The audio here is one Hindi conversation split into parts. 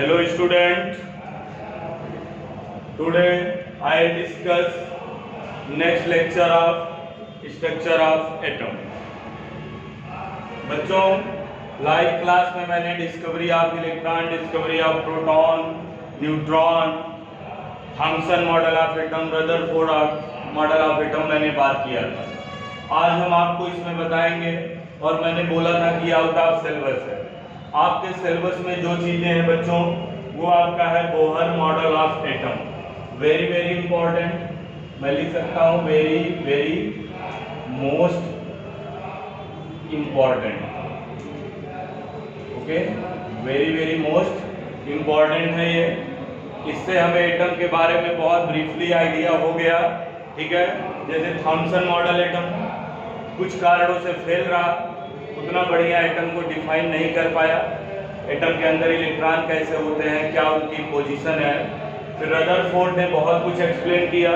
Hello student, today I discuss next lecture of structure of atom. बच्चों लाइव क्लास में मैंने discovery of electron, discovery of proton, neutron, Thomson model of atom, Rutherford model of atom मैंने बात किया था। आज हम आपको इसमें बताएंगे और मैंने बोला था कि आउट ऑफ सिलेबस है। आपके सिलेबस में जो चीजें हैं बच्चों वो आपका है Bohr model of atom. Very very important, मैं लिख सकता हूँ very very most important. Okay, very very most important है ये। इससे हमें एटम के बारे में बहुत ब्रीफली आइडिया हो गया। ठीक है, जैसे थॉम्सन मॉडल एटम कुछ कारणों से फेल रहा, उतना बढ़िया एटम को डिफाइन नहीं कर पाया। एटम के अंदर इलेक्ट्रॉन कैसे होते हैं, क्या उनकी पोजीशन है। फिर रदरफोर्ड ने बहुत कुछ एक्सप्लेन किया।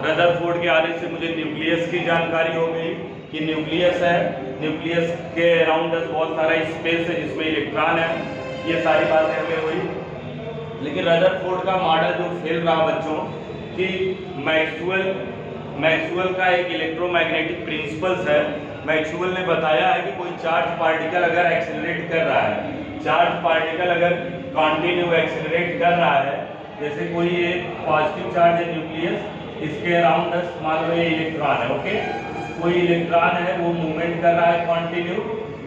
रदरफोर्ड के आने से मुझे न्यूक्लियस की जानकारी हो गई कि न्यूक्लियस है, न्यूक्लियस के अराउंड बहुत सारा स्पेस है जिसमें इलेक्ट्रॉन है। ये सारी बातें हमें हुई। लेकिन रदरफोर्ड का मॉडल जो फेल रहा बच्चों कि मैक्सवेल का एक इलेक्ट्रोमैग्नेटिक प्रिंसिपल्स है। मैक्सवेल ने बताया है कि कोई चार्ज पार्टिकल अगर एक्सेलरेट कर रहा है, चार्ज पार्टिकल अगर कंटिन्यू एक्सेलरेट कर रहा है, जैसे कोई एक पॉजिटिव चार्ज है न्यूक्लियस, इसके अराउंड 10 मान लो ये इलेक्ट्रॉन है। ओके, कोई इलेक्ट्रॉन है वो मूवमेंट कर रहा है कंटिन्यू,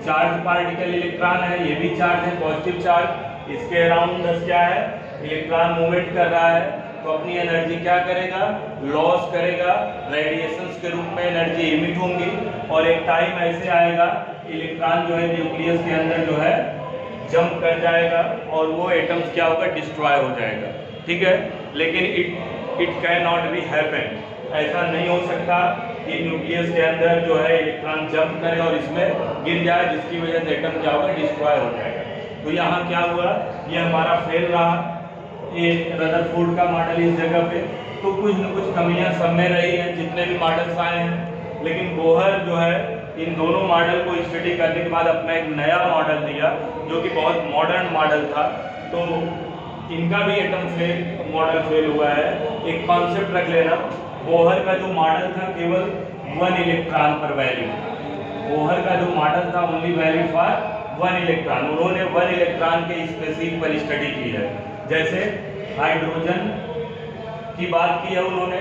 चार्ज पार्टिकल इलेक्ट्रॉन है, ये भी चार्ज है पॉजिटिव चार्ज, इसके अराउंड 10 क्या है इलेक्ट्रॉन मूवमेंट कर रहा है। तो अपनी एनर्जी क्या करेगा, लॉस करेगा, रेडिएशंस के रूप में एनर्जी इमिट होंगी और एक टाइम ऐसे आएगा इलेक्ट्रॉन जो है न्यूक्लियस के अंदर जो है जंप कर जाएगा और वो एटम्स क्या होगा, डिस्ट्रॉय हो जाएगा। ठीक है, लेकिन it can not be happen, ऐसा नहीं हो सकता कि न्यूक्लियस के अंदर जो है इलेक्ट्रॉन जंप करे और इसमें गिर जाए, जिसकी वजह से एटम क्या होगा, डिस्ट्रॉय हो जाएगा। तो यहाँ क्या हुआ, ये हमारा फेल रहा ये रदरफोर्ड का मॉडल इस जगह पे। तो कुछ न कुछ कमियां सब में रही हैं जितने भी मॉडल्स आए हैं। लेकिन बोहर जो है इन दोनों मॉडल को स्टडी करने के बाद अपना एक नया मॉडल दिया जो कि बहुत मॉडर्न मॉडल था। तो इनका भी एटम मॉडल फेल हुआ है। एक कॉन्सेप्ट रख लेना, बोहर का जो मॉडल था केवल 1 इलेक्ट्रॉन पर वैल्यू, बोहर का जो मॉडल था ओनली वैल्यू फॉर 1 इलेक्ट्रॉन। उन्होंने 1 इलेक्ट्रॉन के स्पेसिस पर स्टडी की है। जैसे हाइड्रोजन की बात की है उन्होंने,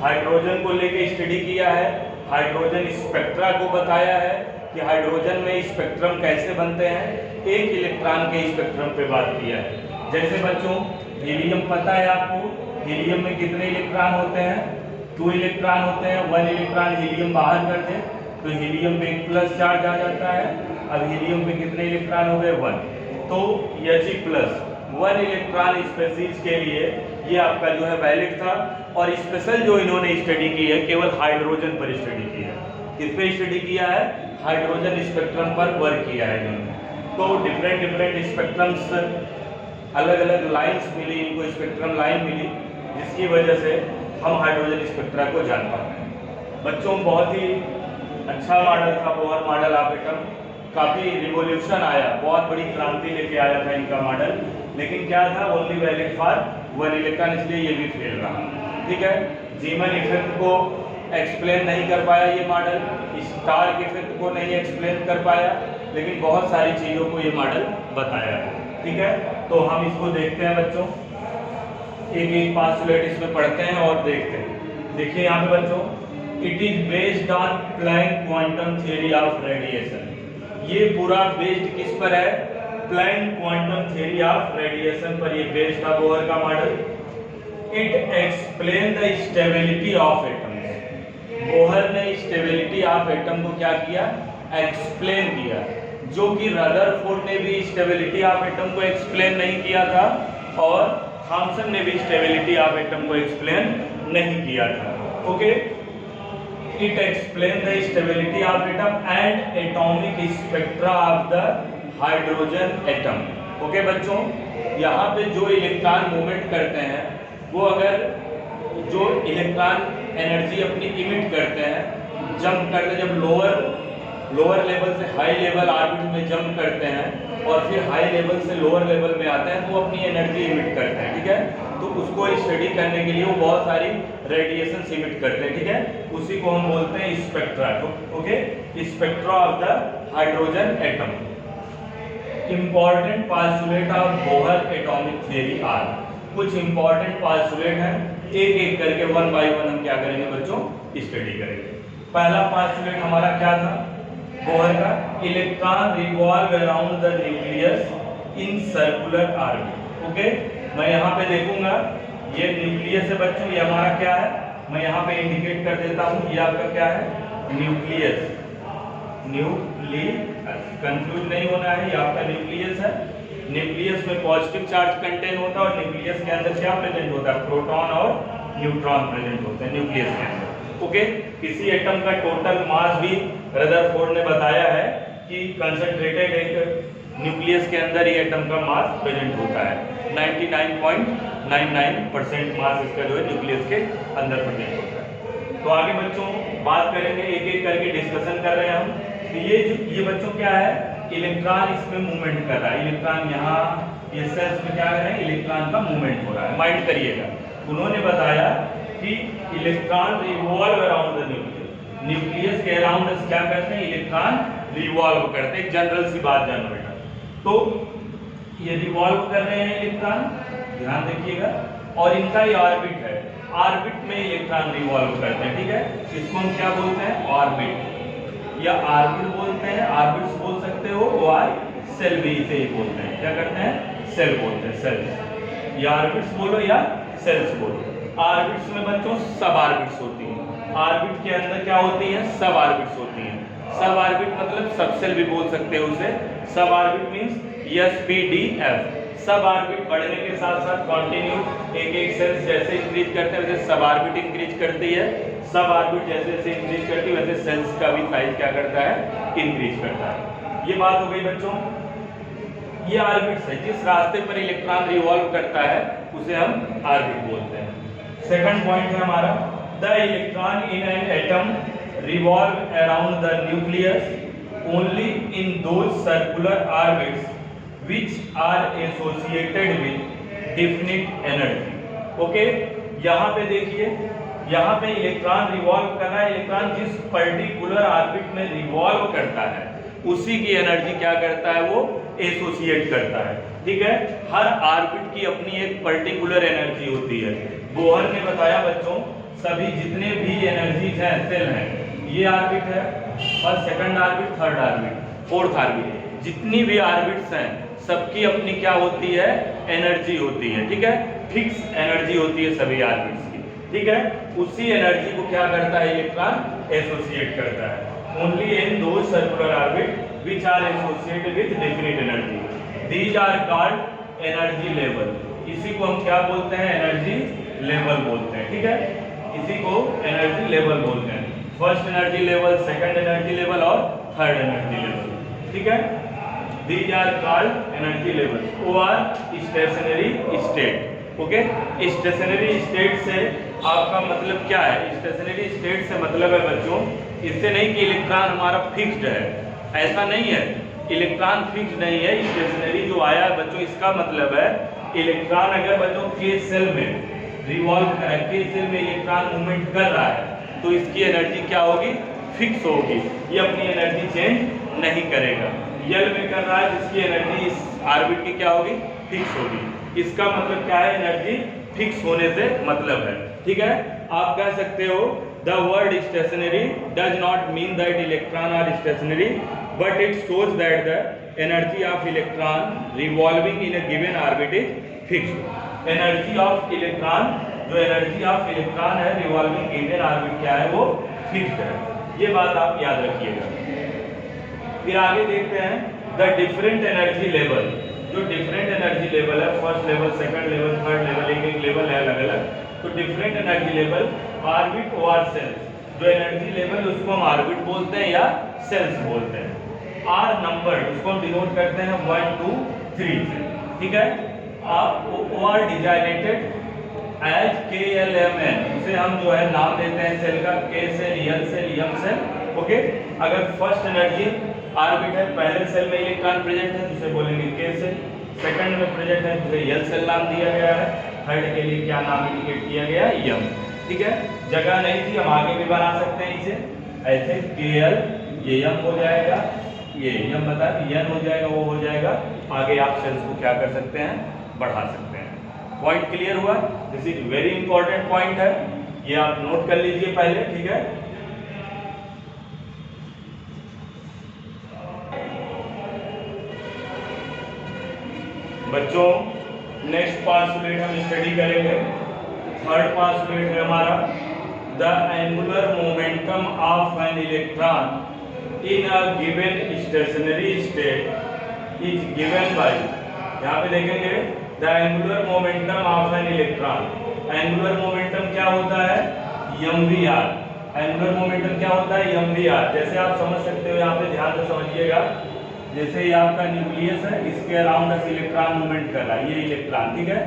हाइड्रोजन को लेके स्टडी किया है, हाइड्रोजन स्पेक्ट्रा को बताया है कि हाइड्रोजन में स्पेक्ट्रम कैसे बनते हैं, एक इलेक्ट्रॉन के स्पेक्ट्रम पे बात किया है। जैसे बच्चों हीलियम पता है आपको, हीलियम में कितने इलेक्ट्रॉन होते हैं, 2 इलेक्ट्रॉन होते हैं। 1 इलेक्ट्रॉन हीलियम बाहर कर दे तो हीलियम पे एक प्लस चार्ज आ जाता है। अब हीलियम पे कितने इलेक्ट्रॉन हो गए, 1, तो He+, 1 इलेक्ट्रॉन स्पेसीज के लिए ये आपका जो है वैलिड था। और स्पेशल जो इन्होंने स्टडी की है केवल हाइड्रोजन पर स्टडी की है। किस पे स्टडी किया है, हाइड्रोजन स्पेक्ट्रम पर वर्क किया है इन्होंने। तो डिफरेंट स्पेक्ट्रम्स, अलग अलग लाइंस मिली इनको, स्पेक्ट्रम लाइन मिली, जिसकी वजह से हम हाइड्रोजन स्पेक्ट्रा को जान पाते हैं। बच्चों बहुत ही अच्छा मॉडल था बोहर मॉडल ऑफ एटम, काफ़ी रिवोल्यूशन आया, बहुत बड़ी क्रांति लेके आया था इनका मॉडल। लेकिन क्या था, ओनली वैलिड फॉर 1 इलेक्ट्रॉन, इसलिए ये भी फेल रहा। ठीक है, जीमन इफेक्ट को एक्सप्लेन नहीं कर पाया ये मॉडल, स्टार्क इफेक्ट को नहीं एक्सप्लेन कर पाया, लेकिन बहुत सारी चीज़ों को ये मॉडल बताया है। ठीक है, तो हम इसको देखते हैं बच्चों, एक एक पास्टुलेट इसमें पढ़ते हैं और देखते हैं। देखिए यहाँ पे बच्चों, it is based on Planck quantum theory of radiation. ये पूरा बेस्ड किस पर है, Planck quantum theory of radiation पर ये बेस्ड था बोहर का model. It explain the stability of atom. Bohr ने स्टेबिलिटी ऑफ एटम को क्या किया, एक्सप्लेन किया, जो कि रदरफोर्ड ने भी स्टेबिलिटी ऑफ एटम को एक्सप्लेन नहीं किया था और थॉम्सन ने भी स्टेबिलिटी ऑफ एटम को एक्सप्लेन नहीं किया था। Okay, it explain the stability of atom and atomic spectra of the hydrogen atom. Okay बच्चों, यहाँ पे जो इलेक्ट्रॉन मूवमेंट करते हैं वो अगर जो इलेक्ट्रॉन एनर्जी अपनी इमिट करते हैं, जंप करते हैं, जब लोअर लेवल से हाई लेवल ऑर्बिट में जंप करते हैं और फिर हाई लेवल से लोअर लेवल में आते हैं तो वो अपनी एनर्जी इमिट करते हैं, ठीक है। तो उसको स्टडी करने के लिए वो बहुत सारी रेडिएशन इमिट करते हैं, ठीक है। उसी को हम बोलते हैं spectra, okay, spectra of the hydrogen atom. Important postulate of Bohr atomic theory are, कुछ इंपॉर्टेंट पास्टुलेट हैं, एक एक करके वन बाय वन हम क्या करेंगे बच्चों, स्टडी करेंगे। पहला पास्टुलेट हमारा क्या था बोहर का, electron revolve around the nucleus in circular orbit, okay. मैं यहाँ पे देखूंगा ये न्यूक्लियस है बच्चों, ये हमारा क्या है, मैं यहाँ पे इंडिकेट कर देता हूँ, ये आपका क्या है न्यूक्लियस, कंफ्यूज नहीं होना है, ये आपका न्यूक्लियस है। न्यूक्लियस में पॉजिटिव चार्ज कंटेन होता है और न्यूक्लियस के अंदर क्या प्रेजेंट होता है, प्रोटॉन और न्यूट्रॉन प्रेजेंट होते हैं न्यूक्लियस के अंदर, ओके। किसी एटम का टोटल मास भी रदरफोर्ड ने बताया है कि कंसंट्रेटेड एक न्यूक्लियस के अंदर ये एटम का मास प्रेजेंट होता है, 99.99% मास इसका जो है न्यूक्लियस के अंदर प्रेजेंट होता है। तो आगे बच्चों बात करेंगे, एक एक करके डिस्कशन कर रहे हैं हम। तो ये बच्चों क्या है, इलेक्ट्रॉन इसमें मूवमेंट कर रहा है, इलेक्ट्रॉन यहाँ ये सेल्स में क्या कर रहे हैं, इलेक्ट्रॉन का मूवमेंट हो रहा है, माइंड करिएगा। उन्होंने बताया कि electron revolve around the nucleus, nucleus के अराउंड क्या करते हैं, इलेक्ट्रॉन रिवॉल्व करते हैं, जनरल सी बात जानो बेटा। तो ये रिवॉल्व कर रहे हैं इलेक्ट्रॉन, ध्यान देखिएगा, और इनका ये ऑर्बिट है, ऑर्बिट में इलेक्ट्रॉन रिवॉल्व करते हैं, ठीक है। इसको हम क्या बोलते हैं, ऑर्बिट या ऑर्बिट बोलते हैं, ऑर्बिट्स बोल सकते हो, और सेल भी इसे ही बोलते हैं, क्या करते हैं, सेल बोलते हैं, सेल्स, या ऑर्बिट्स बोलो या सेल्स बोलो। ऑर्बिट्स में बच्चों सब ऑर्बिट्स होती हैं, ऑर्बिट के अंदर क्या होती है, सब ऑर्बिट्स होती हैं। सब ऑर्बिट मतलब सब सेल भी बोल सकते हो उसे, सब ऑर्बिट मींस SPDF। सब ऑर्बिट बढ़ने के साथ साथ कंटिन्यू एक एक सेल जैसे इंक्रीज करते हैं वैसे सब ऑर्बिट इंक्रीज करती है, सब ऑर्बिट जैसे जैसे इंक्रीज करती है वैसे सेल्स का भी साइज क्या करता है, इंक्रीज करता है। ये बात हो गई बच्चों, ये ऑर्बिट्स है, जिस रास्ते पर इलेक्ट्रॉन रिवॉल्व करता है उसे हम ऑर्बिट बोलते हैं। सेकंड पॉइंट है हमारा, the electron in an atom revolve around the nucleus only in those circular orbits which are associated with definite energy, okay। यहाँ पे देखिए, यहाँ पे इलेक्ट्रॉन रिवॉल्व कर रहा है, इलेक्ट्रॉन जिस पर्टिकुलर ऑर्बिट में रिवॉल्व करता है उसी की एनर्जी क्या करता है, वो एसोसिएट करता है, ठीक है। हर ऑर्बिट की अपनी एक पर्टिकुलर एनर्जी होती है। बोहर ने बताया बच्चों, सभी जितने भी एनर्जीज हैं सेल हैं, ये ऑर्बिट है, first second orbit, third orbit, fourth orbit, जितनी भी ऑर्बिट्स हैं सबकी अपनी क्या होती है, एनर्जी होती है, ठीक है। फिक्स एनर्जी होती है सभी ऑर्बिट्स की, ठीक है। उसी एनर्जी को क्या करता है, इलेक्ट्रॉन एसोसिएट करता है, only in those circular orbit which are associated with definite energy, these are called energy level. इसी को हम क्या बोलते हैं, एनर्जी लेवल बोलते हैं, ठीक है। इसी को एनर्जी लेवल बोलते हैं, first energy level, second energy level और थर्ड एनर्जी लेवल, ठीक है। These are called energy level, वो are stationary state, okay. Stationary state से आपका मतलब क्या है, स्टेशनरी स्टेट से मतलब है बच्चों, इससे नहीं कि इलेक्ट्रॉन हमारा फिक्स्ड है, ऐसा नहीं है, इलेक्ट्रॉन फिक्स्ड नहीं है। स्टेशनरी जो आया है बच्चों, इसका मतलब है इलेक्ट्रॉन अगर बच्चों के सेल में रिवॉल्व कर रहा है, के सेल में इलेक्ट्रॉन मूवमेंट कर रहा है तो इसकी एनर्जी क्या होगी, फिक्स होगी, ये अपनी एनर्जी चेंज नहीं करेगा। यल में कर रहा है जिसकी एनर्जी इस ऑर्बिट की क्या होगी, फिक्स होगी, इसका मतलब क्या है, एनर्जी फिक्स होने से मतलब है, ठीक है। आप कह सकते हो the word stationary does not mean that electron are stationary but it shows that the energy of electron revolving in a given orbit is fixed. Energy of electron, जो एनर्जी ऑफ इलेक्ट्रॉन है रिवॉल्विंग गिवन ऑर्बिट क्या है, वो फिक्स्ड है, ये बात आप याद रखिएगा। फिर आगे देखते हैं द डिफरेंट एनर्जी लेवल, जो डिफरेंट एनर्जी लेवल है, first level, second level, third level, एक एक लेवल है अलग अलग। तो डिफरेंट एनर्जी लेवल ऑर्बिट और सेल्स, जो एनर्जी लेवल उसको हम ऑर्बिट बोलते हैं या सेल्स बोलते हैं। आर नंबर उसको हम डिनोट करते हैं 1 2 3 से, ठीक है। आर डिजाइनेटेड एज KLMN, उसे हम जो है नाम देते हैं सेल का, K shell, L shell, M shell, okay. अगर फर्स्ट एनर्जी ऑर्बिट है, पहले सेल में इलेक्ट्रॉन प्रेजेंट है जिसे बोलेंगे k सेल, सेकंड में प्रेजेंट है जिसे l सेल नाम दिया गया है, थर्ड के लिए क्या नाम इंडिकेट किया गया है, m। ठीक है, जगह नहीं थी, हम आगे भी बना सकते हैं इसे ऐसे, kl ये m हो जाएगा, ये m बता n हो जाएगा, वो हो जाएगा, आगे आप सेल्स को क्या कर सकते हैं, बढ़ा सकते हैं। पॉइंट क्लियर हुआ? This is very important point है, ये आप नोट कर लीजिए पहले। ठीक है, बच्चों नेक्स्ट पार्ट हम स्टडी करेंगे। थर्ड पार्ट है हमारा the angular momentum of an electron in a given stationary state is given bye, यहाँ पे देखेंगे the angular momentum of an electron. Angular momentum क्या होता है, mvr। एंगुलर मोमेंटम क्या होता है, mvr। जैसे आप समझ सकते हो, यहाँ पे ध्यान से समझिएगा, जैसे ये आपका न्यूक्लियस है, इसके अराउंड इलेक्ट्रॉन मूवमेंट कर रहा है, ये इलेक्ट्रॉन। ठीक है,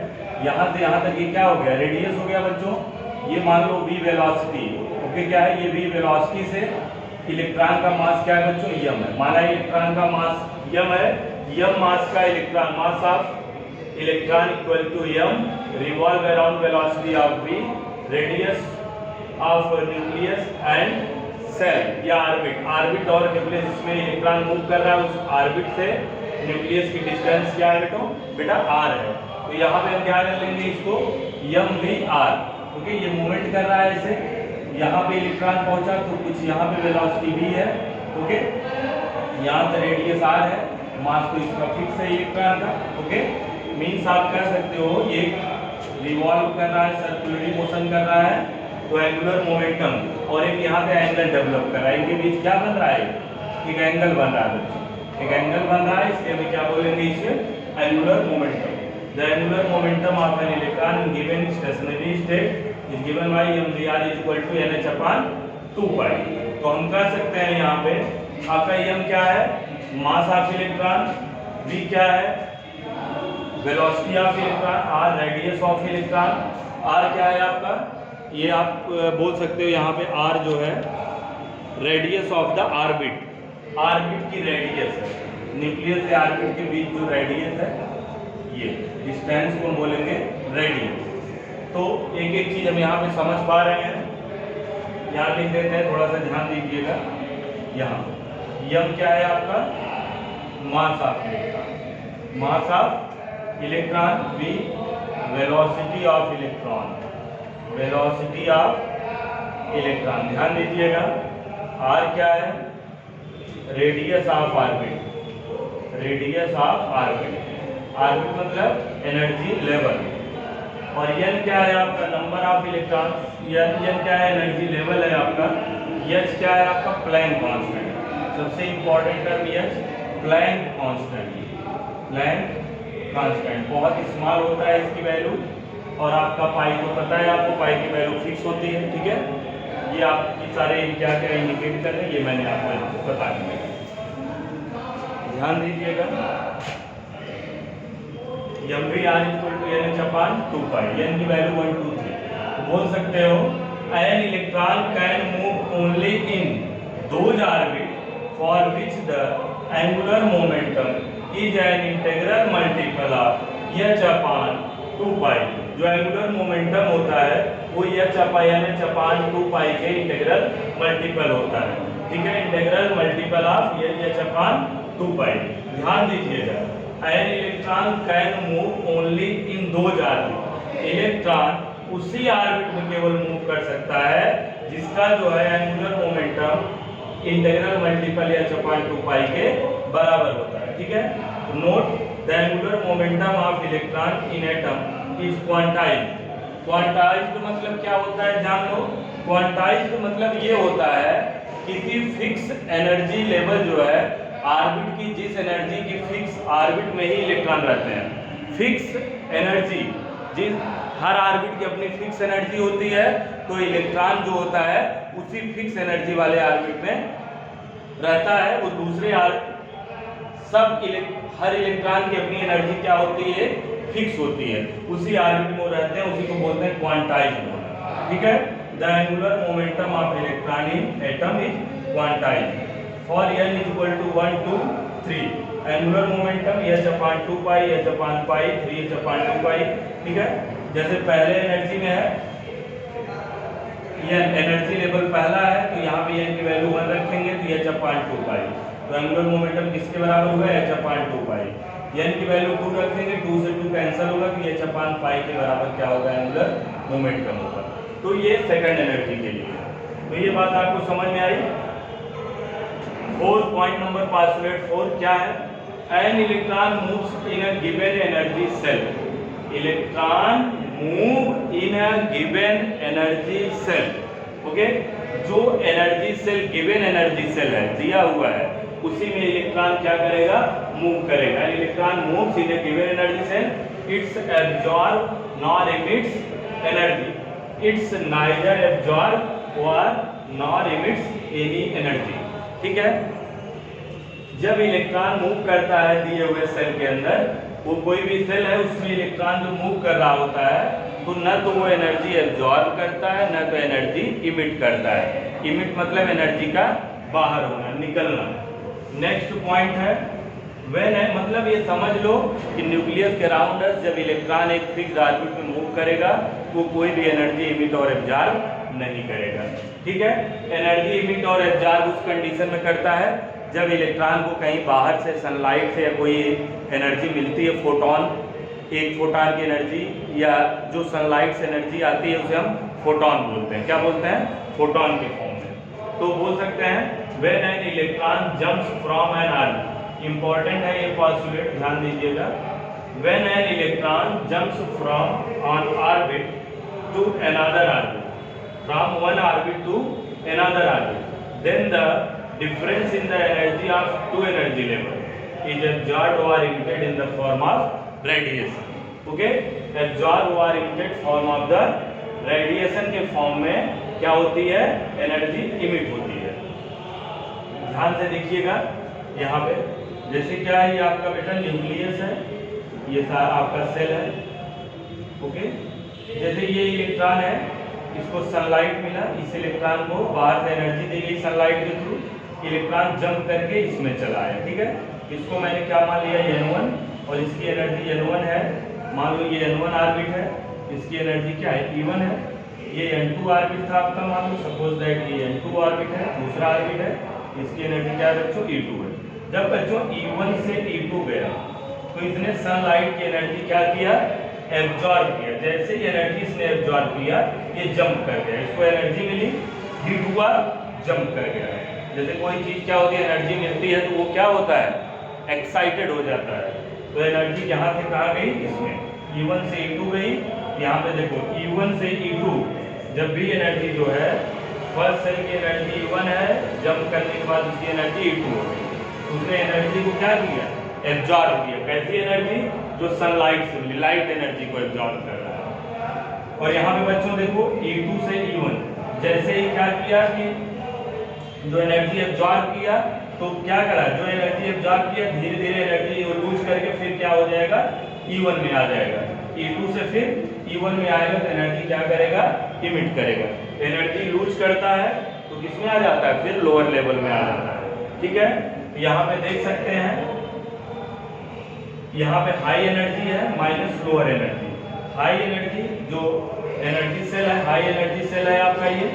यहाँ से यहाँ तक ये क्या हो गया, रेडियस हो गया बच्चों। ये मान लो v वेलोसिटी, ओके, क्या है ये v वेलोसिटी से इलेक्ट्रॉन का मास क्या है बच्चों, m है। माना इलेक्ट्रॉन का मास m है, m मास का electron, mass of electron equal to m revolve around velocity of v, radius of nucleus and shell या ऑर्बिट। ऑर्बिट और न्यूक्लियस, इसमें इलेक्ट्रॉन मूव कर रहा है, उस ऑर्बिट से न्यूक्लियस की डिस्टेंस क्या है बेटा r है। तो यहाँ पे हम क्या कर लेंगे इसको, mvr, ओके। ये मूवमेंट कर रहा है इसे, यहाँ पे इलेक्ट्रॉन पहुंचा तो कुछ यहाँ पे वेलोसिटी v है, ओके। यहाँ से रेडियस r है, मास तो इसका फिक्स है इलेक्ट्रॉन का, ओके। मीन्स आप कह सकते हो ये रिवॉल्व कर रहा है, सर्कुलरी मोशन कर रहा है, तो एंगुलर मोमेंटम, और एक यहाँ पे एंगल डेवलप कर रहा है, इनके बीच क्या बन रहा है, एक एंगल बन रहा है, एक एंगल बन रहा है, इसके हम क्या बोलेंगे, इसे angular momentum. The angular momentum of an electron in given stationary state is given by mvr is equal to nh/2π। तो हम कह सकते हैं यहाँ पे आपका m क्या है, मास ऑफ इलेक्ट्रॉन, v क्या है, velocity of electron, r radius of electron, r क्या है आपका, ये आप बोल सकते हो यहाँ पे r जो है radius of the orbit, orbit की रेडियस है, न्यूक्लियस से ऑर्बिट के बीच जो रेडियस है, ये डिस्टेंस को हम बोलेंगे रेडियस। तो एक एक चीज हम यहाँ पे समझ पा रहे हैं, यहाँ लिख देते हैं, थोड़ा सा ध्यान दीजिएगा। यहाँ m क्या है आपका, मास of electron, mass of electron, v velocity of electron, velocity of electron, ध्यान दीजिएगा। r क्या है, radius of orbit, radius of orbit, orbit मतलब एनर्जी लेवल, और n क्या है आपका, नंबर ऑफ इलेक्ट्रॉन, n क्या है, एनर्जी लेवल है आपका, h क्या है आपका, प्लैंक कांस्टेंट, सबसे important term h, Planck constant, Planck constant बहुत स्मॉल होता है इसकी वैल्यू, और आपका पाई को पता है, आपको पाई की वैल्यू फिक्स होती है। ठीक है, ये आपकी सारे क्या क्या इंडिकेट कर रहे हैं, ये मैंने आपको यहाँ पे बता दिया, ध्यान दीजिएगा। mvr equal to nh/2π, n की वैल्यू 1 2 3, तो बोल सकते हो an electron can move only in those orbit for which the angular momentum is an integral multiple of h/2π। जो एंगुलर मोमेंटम होता है वो h/2π के इंटीग्रल मल्टीपल होता है। ठीक है, इंटीग्रल मल्टीपल ऑफ h/2π। ध्यान दीजिएगा, N electron can move only in those orbit, electron उसी ऑर्बिट में केवल मूव कर सकता है जिसका जो है angular momentum integral multiple h/2π के बराबर होता है। ठीक है, note the angular momentum of electron in atom is quantized. Quantized मतलब क्या होता है जान लो, क्वांटाइज्ड मतलब ये होता है किसी फिक्स एनर्जी लेवल जो है ऑर्बिट की, जिस एनर्जी की फिक्स ऑर्बिट में ही इलेक्ट्रॉन रहते हैं, फिक्स एनर्जी, जिस हर ऑर्बिट की अपनी फिक्स एनर्जी होती है, तो इलेक्ट्रॉन जो होता है उसी फिक्स एनर्जी वाले ऑर्बिट में रहता है। वो दूसरे हर इलेक्ट्रॉन की अपनी एनर्जी क्या होती है, फिक्स होती है, उसी ऑर्बिट में रहते हैं, उसी को बोलते हैं क्वांटाइज्ड। ठीक है, the angular momentum of electron in atom is quantized. for n is equal to 1 2 3 angular momentum h upon 2 pi h upon pi 3h upon 2 pi, ठीक है। जैसे पहले एनर्जी में है, ये एनर्जी लेवल पहला है तो यहाँ पे n की वैल्यू 1 रखेंगे तो h upon 2 pi, तो एंगुलर मोमेंटम किसके बराबर हुआ h upon 2 pi। n की वैल्यू 2 रखेंगे, 2 से 2 कैंसिल होगा तो h upon pi के बराबर क्या होगा, एंगुलर मोमेंटम होगा। तो ये सेकंड एनर्जी के लिए, तो ये बात आपको समझ में आई। 4 पॉइंट नंबर पास्टुलेट 4 क्या है, an electron moves in a given energy cell, electron move in a given energy cell, okay. जो energy cell given energy cell है, दिया हुआ है, उसी में इलेक्ट्रॉन क्या करेगा, मूव करेगा। Electron moves in a given energy shell, it's absorb nor emits energy, it's neither absorb और नॉर एमिट्स एनी एनर्जी, ठीक है। जब इलेक्ट्रॉन मूव करता है दिए हुए सेल के अंदर, वो कोई भी सेल है उसमें इलेक्ट्रॉन जो मूव कर रहा होता है, तो न तो वो एनर्जी एब्जॉर्ब करता है न तो एनर्जी इमिट करता है। इमिट मतलब एनर्जी का बाहर होना, निकलना। नेक्स्ट पॉइंट है व्हेन है, मतलब ये समझ लो कि न्यूक्लियस के अराउंड जब इलेक्ट्रॉन एक फिक्स्ड ऑर्बिट में मूव करेगा तो कोई भी एनर्जी इमिट और एब्जॉर्ब नहीं करेगा, ठीक है। एनर्जी इमिट और एब्जॉर्ब उस कंडीशन में करता है जब इलेक्ट्रॉन को कहीं बाहर से सनलाइट से या कोई एनर्जी मिलती है, फोटोन, एक फोटोन की एनर्जी या जो सनलाइट से एनर्जी आती है उसे हम फोटोन बोलते हैं। क्या बोलते हैं, फोटोन के फॉर्म में। तो बोल सकते हैं when an electron jumps from an orbit, important है ये पॉस्टुलेट, ध्यान दीजिएगा। When an electron jumps from on orbit to another orbit, from one orbit to another orbit, then the difference in the energy of two energy level is absorbed or emitted in the form of radiation, okay। absorbed or emitted form of the radiation के फॉर्म में क्या होती है, एनर्जी इमिट होती है। ध्यान से देखिएगा यहाँ पे, जैसे क्या है, ये आपका बेटा न्यूक्लियस है, ये आपका सेल है, ओके। जैसे ये इलेक्ट्रॉन है, इसको सनलाइट मिला, इस इलेक्ट्रॉन को बाहर से एनर्जी दी गई सनलाइट के थ्रू, इलेक्ट्रॉन जंप करके इसमें चला आया, ठीक है। इसको मैंने क्या मान लिया, n1, और इसकी एनर्जी n1 है। मान लो ये n1 ऑर्बिट है, इसकी एनर्जी क्या है, E1 है। ये n2 ऑर्बिट था आपका, मान लो सपोज दैट ये n2 ऑर्बिट है, दूसरा ऑर्बिट है, इसकी एनर्जी क्या है बच्चों, E2 है। जब बच्चों E1 से E2 गया तो इसने सनलाइट की एनर्जी क्या किया, एब्जॉर्ब किया। जैसे ही एनर्जी इसने एब्जॉर्ब किया, ये जंप कर गया, इसको एनर्जी मिली, हीट हुआ, जंप कर गया। जैसे कोई चीज क्या होती है, एनर्जी मिलती है तो वो क्या होता है, एक्साइटेड हो जाता है। तो एनर्जी यहाँ से कहाँ गई, इसमें E1 से E2 गई। यहाँ पे देखो E1 से E2, जब भी एनर्जी जो है, फर्स्ट सेल की एनर्जी E1 है, जंप करने के बाद उसकी एनर्जी E2 हो गई। उसने एनर्जी को क्या किया, एब्जॉर्ब किया। कैसी एनर्जी, जो सनलाइट से मिली, लाइट एनर्जी को एब्जॉर्ब कर रहा है। और यहाँ पे बच्चों देखो E2 से E1, जैसे ही क्या किया कि जो एनर्जी एब्जॉर्ब किया, तो क्या करा, जो एनर्जी एब्जॉर्ब किया धीरे धीरे एनर्जी लूज करके फिर क्या हो जाएगा, E1 में आ जाएगा। E2 से फिर E1 में आएगा तो एनर्जी क्या करेगा, इमिट करेगा। एनर्जी लूज करता है तो किसमें आ जाता है, फिर लोअर लेवल में आ जाता है, ठीक है। तो यहाँ पे देख सकते हैं, यहाँ पे हाई एनर्जी है minus lower energy. High energy जो एनर्जी सेल है, हाई एनर्जी सेल है आपका ये,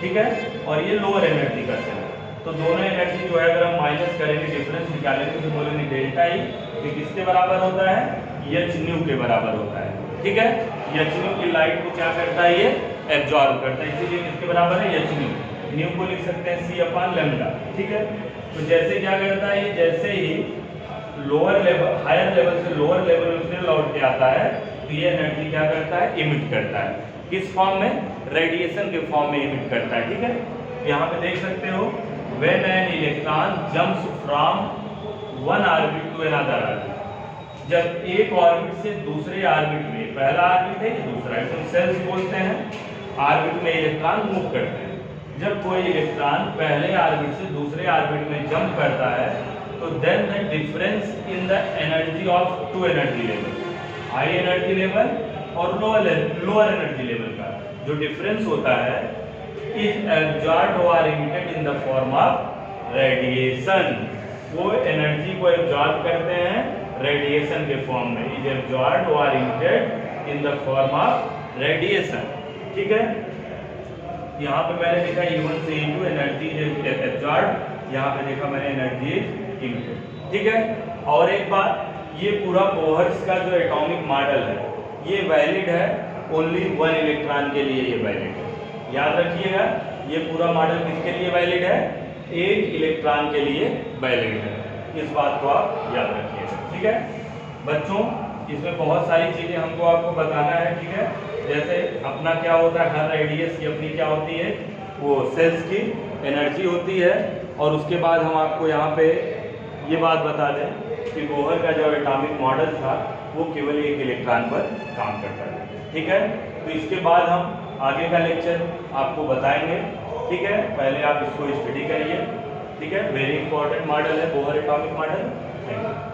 ठीक है, और ये लोअर एनर्जी का सेल है। तो दोनों एनर्जी जो है अगर हम माइनस करेंगे, डिफरेंस निकालेंगे तो बोलेंगे डेल्टा ई, तो किसके बराबर होता है, एच न्यू के बराबर होता है, ठीक है। एच न्यू की लाइट को क्या करता है, ये एब्जॉर्ब करता है, इसीलिए किसके बराबर है, एच न्यू। न्यू को लिख सकते हैं C अपॉन लैम्डा, ठीक है। तो जैसे क्या करता है, ये जैसे ही लोअर लेवल, हायर लेवल से लोअर लेवल में फिर लौट के आता है, तो ये एनर्जी क्या करता है, इमिट करता है। किस फॉर्म में, रेडिएशन के फॉर्म में इमिट करता है, ठीक है। यहाँ पे देख सकते हो, when an electron jumps from one orbit to another orbit, जब एक ऑर्बिट से दूसरे ऑर्बिट में, पहला ऑर्बिट है ये दूसरा, इसको सेल्स बोलते हैं, ऑर्बिट में इलेक्ट्रॉन मूव करते हैं। जब कोई इलेक्ट्रॉन पहले ऑर्बिट से दूसरे ऑर्बिट में जंप करता है, तो then the difference in the energy of two energy level, high energy level और लोअर एनर्जी लेवल का जो डिफरेंस होता है, इज एब्जॉर्ब्ड और emitted in the form of radiation, वो एनर्जी को एब्जॉर्ब करते हैं रेडिएशन के फॉर्म में, इज एब्जॉर्ब्ड और emitted in the form of radiation. ठीक है, यहाँ पे मैंने लिखा E1 से E2 एनर्जी इज एब्जॉर्ब्ड, यहाँ पे देखा मैंने एनर्जी इज इमिटेड। ठीक है, और एक बात, ये पूरा बोहर्स का जो एटॉमिक मॉडल है ये वैलिड है ओनली 1 इलेक्ट्रॉन के लिए, ये वैलिड है। याद रखिएगा, ये पूरा मॉडल किसके लिए वैलिड है? एक इलेक्ट्रॉन के लिए वैलिड है, इस बात को आप याद रखिएगा। ठीक है बच्चों, इसमें बहुत सारी चीजें हमको आपको बताना है। ठीक है, जैसे अपना क्या होता है, हर रेडियस की अपनी क्या होती है, वो सेल्स की एनर्जी होती है। और उसके बाद हम आपको यहाँ पे ये बात बता दें कि बोहर का जो एटॉमिक मॉडल था वो केवल एक इलेक्ट्रॉन पर काम करता है। ठीक है, तो इसके बाद हम आगे का लेक्चर आपको बताएंगे। ठीक है, पहले आप इसको स्टडी करिए। ठीक है, वेरी इंपॉर्टेंट मॉडल है Bohr atomic model. Thank you.